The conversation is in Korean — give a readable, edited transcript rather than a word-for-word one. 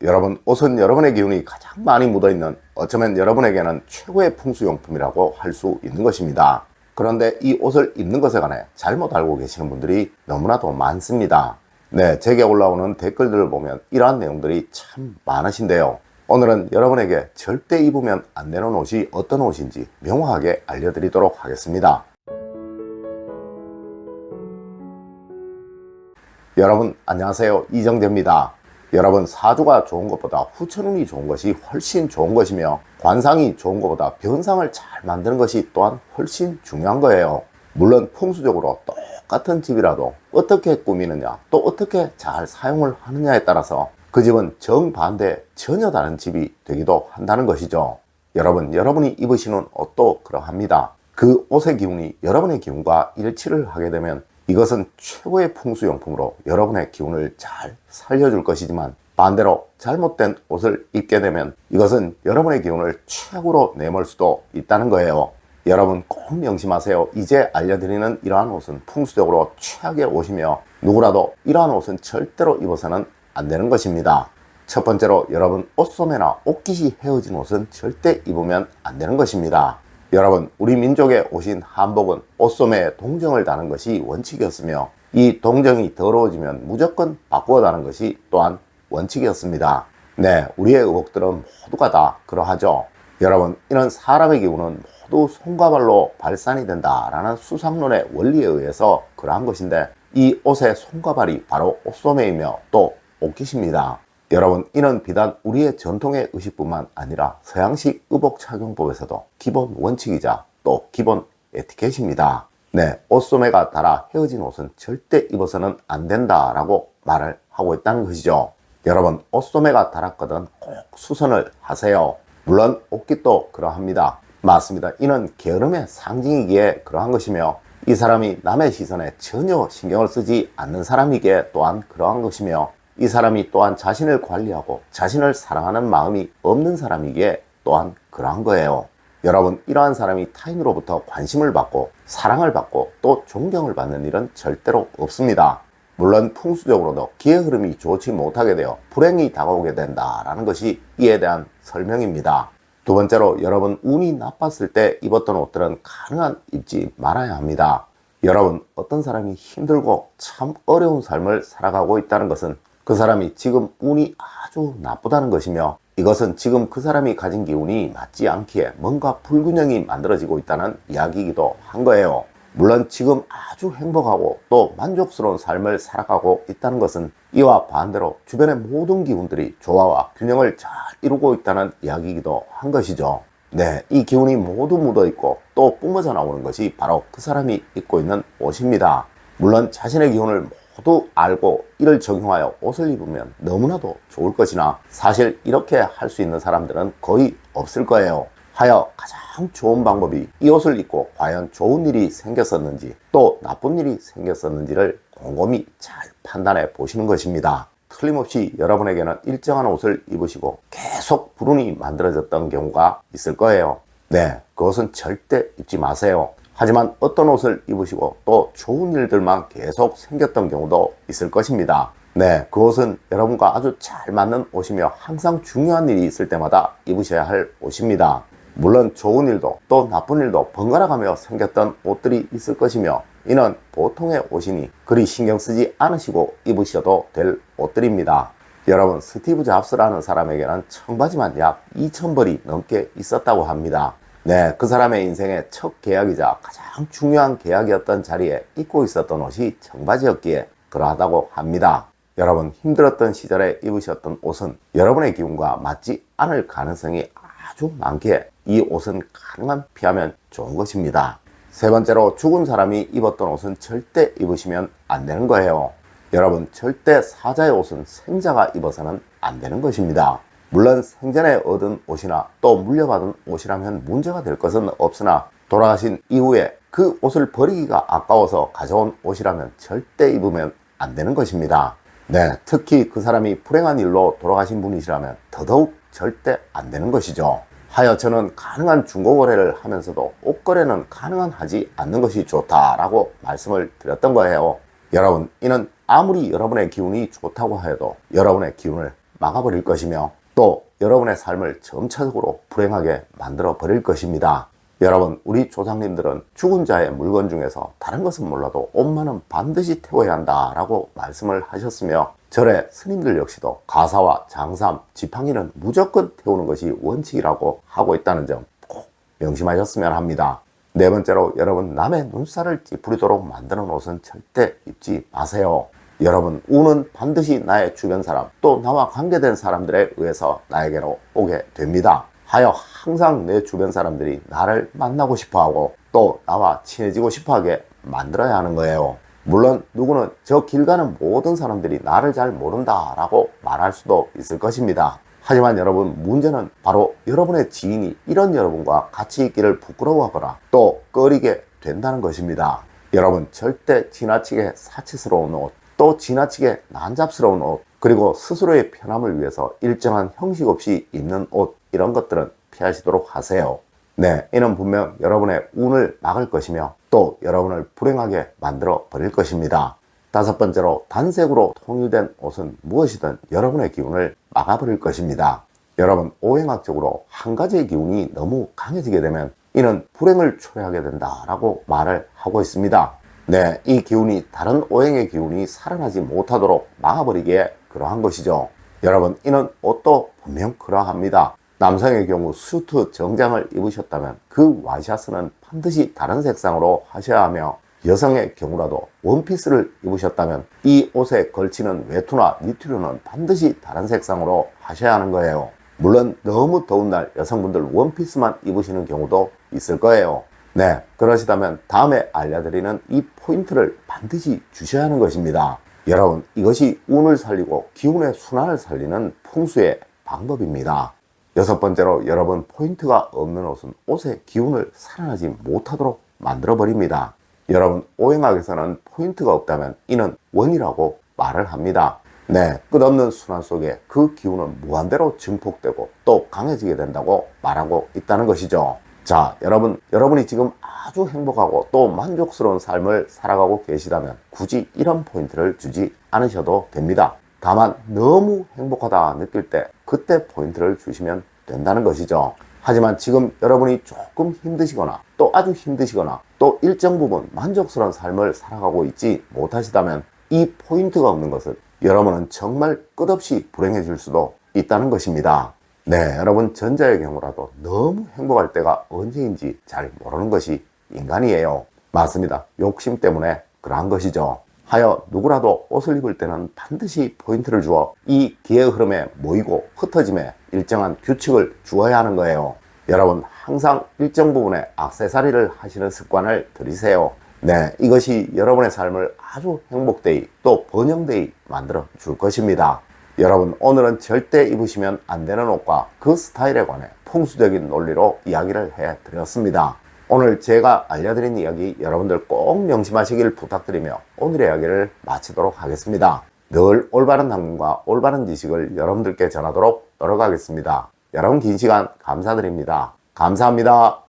여러분, 옷은 여러분의 기운이 가장 많이 묻어있는, 어쩌면 여러분에게는 최고의 풍수용품이라고 할 수 있는 것입니다. 그런데 이 옷을 입는 것에 관해 잘못 알고 계시는 분들이 너무나도 많습니다. 네, 제게 올라오는 댓글들을 보면 이러한 내용들이 참 많으신데요. 오늘은 여러분에게 절대 입으면 안 되는 옷이 어떤 옷인지 명확하게 알려드리도록 하겠습니다. 여러분, 안녕하세요. 이정재입니다. 여러분, 사주가 좋은 것보다 후천운이 좋은 것이 훨씬 좋은 것이며, 관상이 좋은 것보다 변상을 잘 만드는 것이 또한 훨씬 중요한 거예요. 물론 풍수적으로 똑같은 집이라도 어떻게 꾸미느냐, 또 어떻게 잘 사용을 하느냐에 따라서 그 집은 정반대 전혀 다른 집이 되기도 한다는 것이죠. 여러분, 여러분이 입으시는 옷도 그러합니다. 그 옷의 기운이 여러분의 기운과 일치를 하게 되면 이것은 최고의 풍수용품으로 여러분의 기운을 잘 살려줄 것이지만, 반대로 잘못된 옷을 입게 되면 이것은 여러분의 기운을 최악으로 내몰 수도 있다는 거예요. 여러분 꼭 명심하세요. 이제 알려드리는 이러한 옷은 풍수적으로 최악의 옷이며, 누구라도 이러한 옷은 절대로 입어서는 안 되는 것입니다. 첫 번째로, 여러분, 옷소매나 옷깃이 헤어진 옷은 절대 입으면 안 되는 것입니다. 여러분, 우리 민족의 옷인 한복은 옷소매에 동정을 다는 것이 원칙이었으며, 이 동정이 더러워지면 무조건 바꾸어 다는 것이 또한 원칙이었습니다. 네, 우리의 의복들은 모두가 다 그러하죠. 여러분, 이런 사람의 기운은 모두 손과 발로 발산이 된다라는 수상론의 원리에 의해서 그러한 것인데, 이 옷의 손과 발이 바로 옷소매이며 또 옷깃입니다. 여러분, 이는 비단 우리의 전통의 의식뿐만 아니라 서양식 의복 착용법에서도 기본 원칙이자 또 기본 에티켓입니다. 네, 옷소매가 닳아 헤어진 옷은 절대 입어서는 안 된다라고 말을 하고 있다는 것이죠. 여러분, 옷소매가 닳았거든 꼭 수선을 하세요. 물론 옷깃도 그러합니다. 맞습니다. 이는 게으름의 상징이기에 그러한 것이며, 이 사람이 남의 시선에 전혀 신경을 쓰지 않는 사람이기에 또한 그러한 것이며, 이 사람이 또한 자신을 관리하고 자신을 사랑하는 마음이 없는 사람이기에 또한 그러한 거예요. 여러분, 이러한 사람이 타인으로부터 관심을 받고 사랑을 받고 또 존경을 받는 일은 절대로 없습니다. 물론 풍수적으로도 기의 흐름이 좋지 못하게 되어 불행이 다가오게 된다라는 것이 이에 대한 설명입니다. 두 번째로, 여러분, 운이 나빴을 때 입었던 옷들은 가능한 입지 말아야 합니다. 여러분, 어떤 사람이 힘들고 참 어려운 삶을 살아가고 있다는 것은 그 사람이 지금 운이 아주 나쁘다는 것이며, 이것은 지금 그 사람이 가진 기운이 맞지 않기에 뭔가 불균형이 만들어지고 있다는 이야기이기도 한 거예요. 물론 지금 아주 행복하고 또 만족스러운 삶을 살아가고 있다는 것은 이와 반대로 주변의 모든 기운들이 조화와 균형을 잘 이루고 있다는 이야기이기도 한 것이죠. 네, 이 기운이 모두 묻어있고 또 뿜어져 나오는 것이 바로 그 사람이 입고 있는 옷입니다. 물론 자신의 기운을 모두 알고 이를 적용하여 옷을 입으면 너무나도 좋을 것이나, 사실 이렇게 할 수 있는 사람들은 거의 없을 거예요. 하여 가장 좋은 방법이 이 옷을 입고 과연 좋은 일이 생겼었는지 또 나쁜 일이 생겼었는지를 곰곰이 잘 판단해 보시는 것입니다. 틀림없이 여러분에게는 일정한 옷을 입으시고 계속 불운이 만들어졌던 경우가 있을 거예요. 네, 그것은 절대 입지 마세요. 하지만 어떤 옷을 입으시고 또 좋은 일들만 계속 생겼던 경우도 있을 것입니다. 네, 그 옷은 여러분과 아주 잘 맞는 옷이며 항상 중요한 일이 있을 때마다 입으셔야 할 옷입니다. 물론 좋은 일도 또 나쁜 일도 번갈아 가며 생겼던 옷들이 있을 것이며, 이는 보통의 옷이니 그리 신경 쓰지 않으시고 입으셔도 될 옷들입니다. 여러분, 스티브 잡스라는 사람에게는 청바지만 약 2,000벌이 넘게 있었다고 합니다. 네, 그 사람의 인생의 첫 계약이자 가장 중요한 계약이었던 자리에 입고 있었던 옷이 청바지였기에 그러하다고 합니다. 여러분, 힘들었던 시절에 입으셨던 옷은 여러분의 기운과 맞지 않을 가능성이 아주 많기에 이 옷은 가능한 피하면 좋은 것입니다. 세 번째로, 죽은 사람이 입었던 옷은 절대 입으시면 안 되는 거예요. 여러분, 절대 사자의 옷은 생자가 입어서는 안 되는 것입니다. 물론 생전에 얻은 옷이나 또 물려받은 옷이라면 문제가 될 것은 없으나, 돌아가신 이후에 그 옷을 버리기가 아까워서 가져온 옷이라면 절대 입으면 안 되는 것입니다. 네, 특히 그 사람이 불행한 일로 돌아가신 분이시라면 더더욱 절대 안 되는 것이죠. 하여 저는 가능한 중고거래를 하면서도 옷거래는 가능한 하지 않는 것이 좋다라고 말씀을 드렸던 거예요. 여러분, 이는 아무리 여러분의 기운이 좋다고 해도 여러분의 기운을 막아버릴 것이며 또 여러분의 삶을 점차적으로 불행하게 만들어 버릴 것입니다. 여러분, 우리 조상님들은 죽은 자의 물건 중에서 다른 것은 몰라도 옷만은 반드시 태워야 한다 라고 말씀을 하셨으며 절의 스님들 역시도 가사와 장삼, 지팡이는 무조건 태우는 것이 원칙이라고 하고 있다는 점 꼭 명심하셨으면 합니다. 네 번째로, 여러분, 남의 눈살을 찌푸리도록 만드는 옷은 절대 입지 마세요. 여러분, 운은 반드시 나의 주변 사람 또 나와 관계된 사람들에 의해서 나에게로 오게 됩니다. 하여 항상 내 주변 사람들이 나를 만나고 싶어하고 또 나와 친해지고 싶어하게 만들어야 하는 거예요. 물론 누구는 저 길 가는 모든 사람들이 나를 잘 모른다 라고 말할 수도 있을 것입니다. 하지만 여러분, 문제는 바로 여러분의 지인이 이런 여러분과 같이 있기를 부끄러워하거나 또 꺼리게 된다는 것입니다. 여러분, 절대 지나치게 사치스러운 옷, 또 지나치게 난잡스러운 옷, 그리고 스스로의 편함을 위해서 일정한 형식 없이 입는 옷, 이런 것들은 피하시도록 하세요. 네, 이는 분명 여러분의 운을 막을 것이며 또 여러분을 불행하게 만들어 버릴 것입니다. 다섯 번째로, 단색으로 통일된 옷은 무엇이든 여러분의 기운을 막아버릴 것입니다. 여러분, 오행학적으로 한 가지의 기운이 너무 강해지게 되면 이는 불행을 초래하게 된다라고 말을 하고 있습니다. 네, 이 기운이 다른 오행의 기운이 살아나지 못하도록 막아버리기에 그러한 것이죠. 여러분, 이는 옷도 분명 그러합니다. 남성의 경우 수트 정장을 입으셨다면 그 와이셔츠는 반드시 다른 색상으로 하셔야 하며, 여성의 경우라도 원피스를 입으셨다면 이 옷에 걸치는 외투나 니트류는 반드시 다른 색상으로 하셔야 하는 거예요. 물론 너무 더운 날 여성분들 원피스만 입으시는 경우도 있을 거예요. 네, 그러시다면 다음에 알려드리는 이 포인트를 반드시 주셔야 하는 것입니다. 여러분, 이것이 운을 살리고 기운의 순환을 살리는 풍수의 방법입니다. 여섯 번째로, 여러분, 포인트가 없는 옷은 옷의 기운을 살아나지 못하도록 만들어 버립니다. 여러분, 오행학에서는 포인트가 없다면 이는 원이라고 말을 합니다. 네, 끝없는 순환 속에 그 기운은 무한대로 증폭되고 또 강해지게 된다고 말하고 있다는 것이죠. 자, 여러분이 지금 아주 행복하고 또 만족스러운 삶을 살아가고 계시다면 굳이 이런 포인트를 주지 않으셔도 됩니다. 다만 너무 행복하다 느낄 때 그때 포인트를 주시면 된다는 것이죠. 하지만 지금 여러분이 조금 힘드시거나 또 아주 힘드시거나 또 일정 부분 만족스러운 삶을 살아가고 있지 못하시다면 이 포인트가 없는 것은 여러분은 정말 끝없이 불행해질 수도 있다는 것입니다. 네, 여러분, 전자의 경우라도 너무 행복할 때가 언제인지 잘 모르는 것이 인간이에요. 맞습니다. 욕심 때문에 그러한 것이죠. 하여 누구라도 옷을 입을 때는 반드시 포인트를 주어 이 기의 흐름에 모이고 흩어짐에 일정한 규칙을 주어야 하는 거예요. 여러분, 항상 일정 부분의 액세서리를 하시는 습관을 들이세요. 네, 이것이 여러분의 삶을 아주 행복되이 또 번영되이 만들어 줄 것입니다. 여러분, 오늘은 절대 입으시면 안 되는 옷과 그 스타일에 관해 풍수적인 논리로 이야기를 해드렸습니다. 오늘 제가 알려드린 이야기 여러분들 꼭 명심하시길 부탁드리며 오늘의 이야기를 마치도록 하겠습니다. 늘 올바른 학문과 올바른 지식을 여러분들께 전하도록 노력하겠습니다. 여러분, 긴 시간 감사드립니다. 감사합니다.